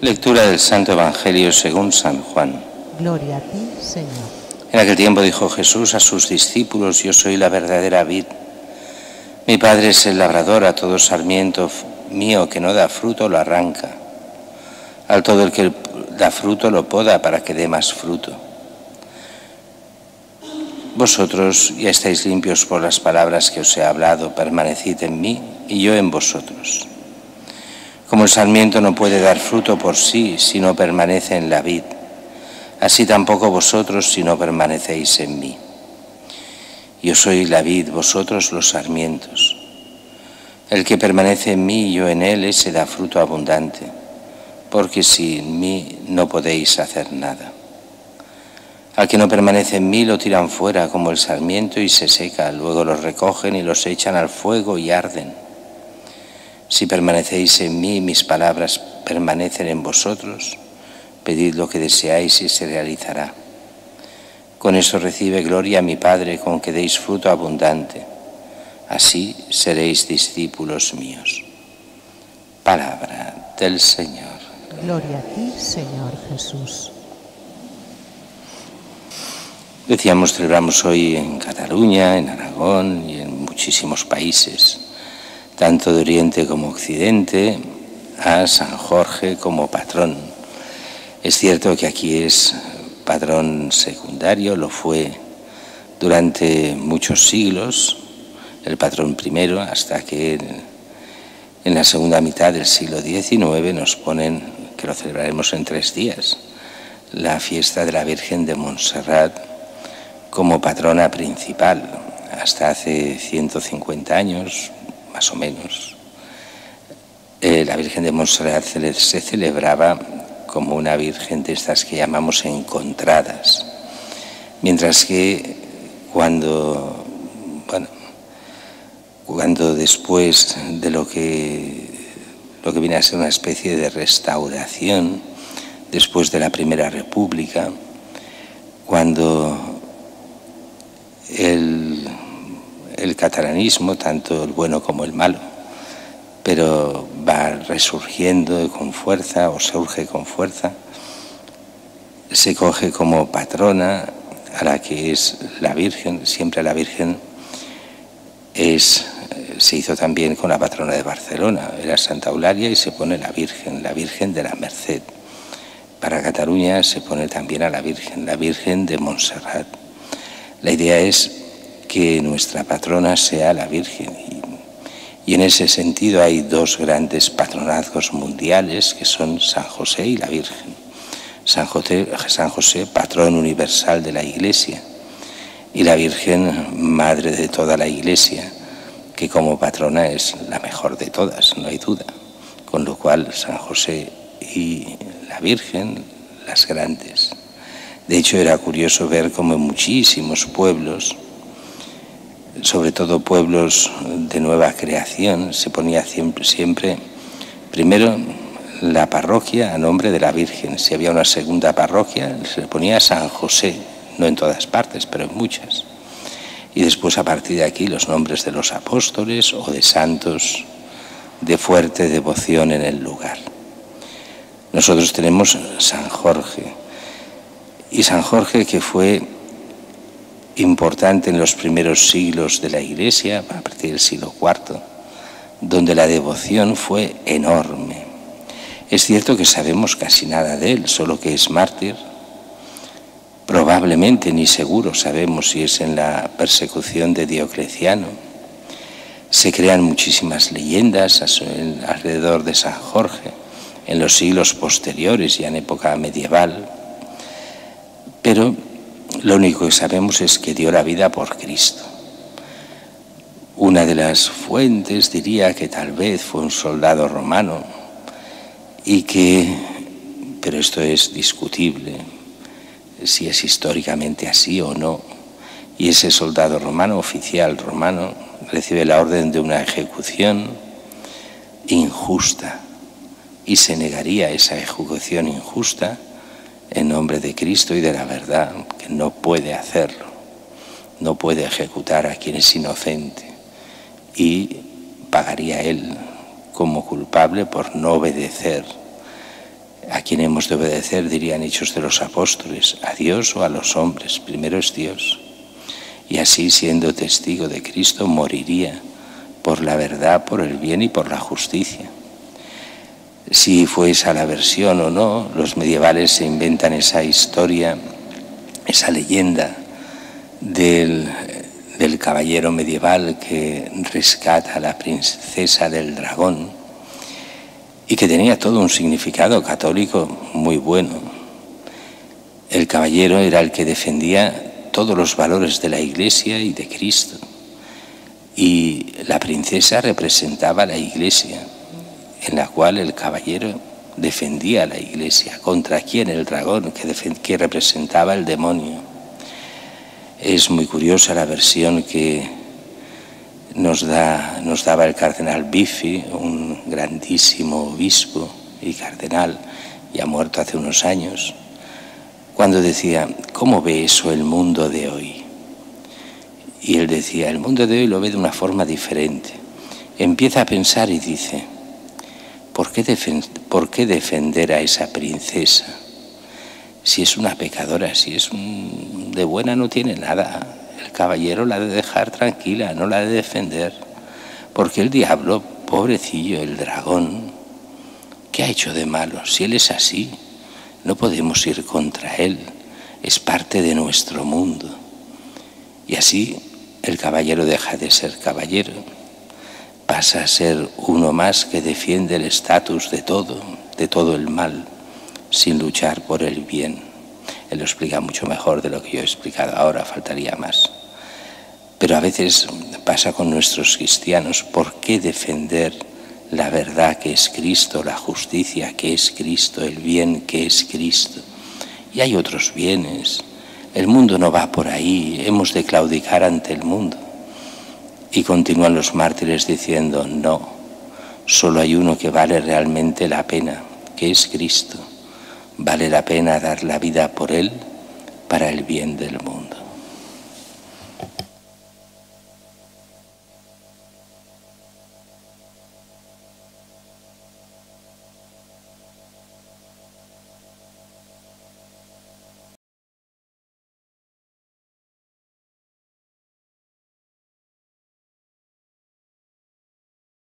Lectura del Santo Evangelio según San Juan. Gloria a ti, Señor. En aquel tiempo dijo Jesús a sus discípulos: Yo soy la verdadera vid. Mi Padre es el labrador. A todo sarmiento mío que no da fruto lo arranca. Al todo el que da fruto lo poda para que dé más fruto. Vosotros ya estáis limpios por las palabras que os he hablado. Permanecid en mí y yo en vosotros. Como el sarmiento no puede dar fruto por sí si no permanece en la vid, así tampoco vosotros si no permanecéis en mí. Yo soy la vid, vosotros los sarmientos. El que permanece en mí y yo en él, ese da fruto abundante, porque sin mí no podéis hacer nada. Al que no permanece en mí lo tiran fuera como el sarmiento y se seca, luego los recogen y los echan al fuego y arden. Si permanecéis en mí y mis palabras permanecen en vosotros, pedid lo que deseáis y se realizará. Con eso recibe gloria mi Padre, con que deis fruto abundante. Así seréis discípulos míos. Palabra del Señor. Gloria a ti, Señor Jesús. Decíamos, celebramos hoy en Cataluña, en Aragón y en muchísimos países, tanto de Oriente como Occidente, a San Jorge como patrón. Es cierto que aquí es patrón secundario, lo fue durante muchos siglos, el patrón primero, hasta que en la segunda mitad del siglo XIX nos ponen, que lo celebraremos en 3 días, la fiesta de la Virgen de Montserrat como patrona principal. Hasta hace 150 años, más o menos, la Virgen de Montserrat se celebraba como una virgen de estas que llamamos encontradas, mientras que cuando después de lo que viene a ser una especie de restauración, después de la Primera República, cuando el catalanismo, tanto el bueno como el malo, pero va resurgiendo con fuerza o surge con fuerza, se coge como patrona a la que es la Virgen. Siempre la Virgen se hizo también con la patrona de Barcelona, era Santa Eulalia, y se pone la Virgen de la Merced. Para Cataluña se pone también a la Virgen de Montserrat. La idea es que nuestra patrona sea la Virgen, y en ese sentido hay 2 grandes patronazgos mundiales, que son San José y la Virgen. San José, patrón universal de la Iglesia, y la Virgen, madre de toda la Iglesia, que como patrona es la mejor de todas, no hay duda. Con lo cual, San José y la Virgen, las grandes. De hecho, era curioso ver cómo en muchísimos pueblos, sobre todo pueblos de nueva creación, se ponía siempre primero la parroquia a nombre de la Virgen. Si había una segunda parroquia, se le ponía San José, no en todas partes, pero en muchas. Y después, a partir de aquí, los nombres de los apóstoles o de santos de fuerte devoción en el lugar. Nosotros tenemos San Jorge, y San Jorge, que fue importante en los primeros siglos de la Iglesia, a partir del siglo IV, donde la devoción fue enorme. Es cierto que sabemos casi nada de él, solo que es mártir. Probablemente, ni seguro sabemos si es en la persecución de Diocleciano. Se crean muchísimas leyendas alrededor de San Jorge, en los siglos posteriores, ya en época medieval. Pero lo único que sabemos es que dio la vida por Cristo. Una de las fuentes diría que tal vez fue un soldado romano, pero esto es discutible, si es históricamente así o no, y ese soldado romano, oficial romano, recibe la orden de una ejecución injusta y se negaría esa ejecución injusta en nombre de Cristo y de la verdad, que no puede hacerlo, no puede ejecutar a quien es inocente, y pagaría él como culpable por no obedecer ¿A quién hemos de obedecer? Dirían Hechos de los Apóstoles, ¿a Dios o a los hombres? Primero es Dios. Y así, siendo testigo de Cristo, moriría por la verdad, por el bien y por la justicia. Si fue esa la versión o no, los medievales se inventan esa historia, esa leyenda del caballero medieval que rescata a la princesa del dragón y que tenía todo un significado católico muy bueno. El caballero era el que defendía todos los valores de la Iglesia y de Cristo, y la princesa representaba a la Iglesia, en la cual el caballero defendía a la Iglesia. ¿Contra quién? El dragón, que representaba el demonio. Es muy curiosa la versión que nos daba el cardenal Biffi, un grandísimo obispo y cardenal, ya muerto hace unos años, cuando decía, ¿cómo ve eso el mundo de hoy? Y él decía, el mundo de hoy lo ve de una forma diferente. Empieza a pensar y dice, ¿por qué defender a esa princesa? Si es una pecadora, si es de buena no tiene nada. El caballero la ha de dejar tranquila, no la ha de defender. Porque el diablo, pobrecillo, el dragón, ¿qué ha hecho de malo? Si él es así, no podemos ir contra él. Es parte de nuestro mundo. Y así el caballero deja de ser caballero. Pasa a ser uno más que defiende el estatus de todo el mal, sin luchar por el bien. Él lo explica mucho mejor de lo que yo he explicado ahora, faltaría más. Pero a veces pasa con nuestros cristianos, ¿por qué defender la verdad que es Cristo, la justicia que es Cristo, el bien que es Cristo? Y hay otros bienes. El mundo no va por ahí, hemos de claudicar ante el mundo. Y continúan los mártires diciendo, no, solo hay uno que vale realmente la pena, que es Cristo. Vale la pena dar la vida por Él para el bien del mundo.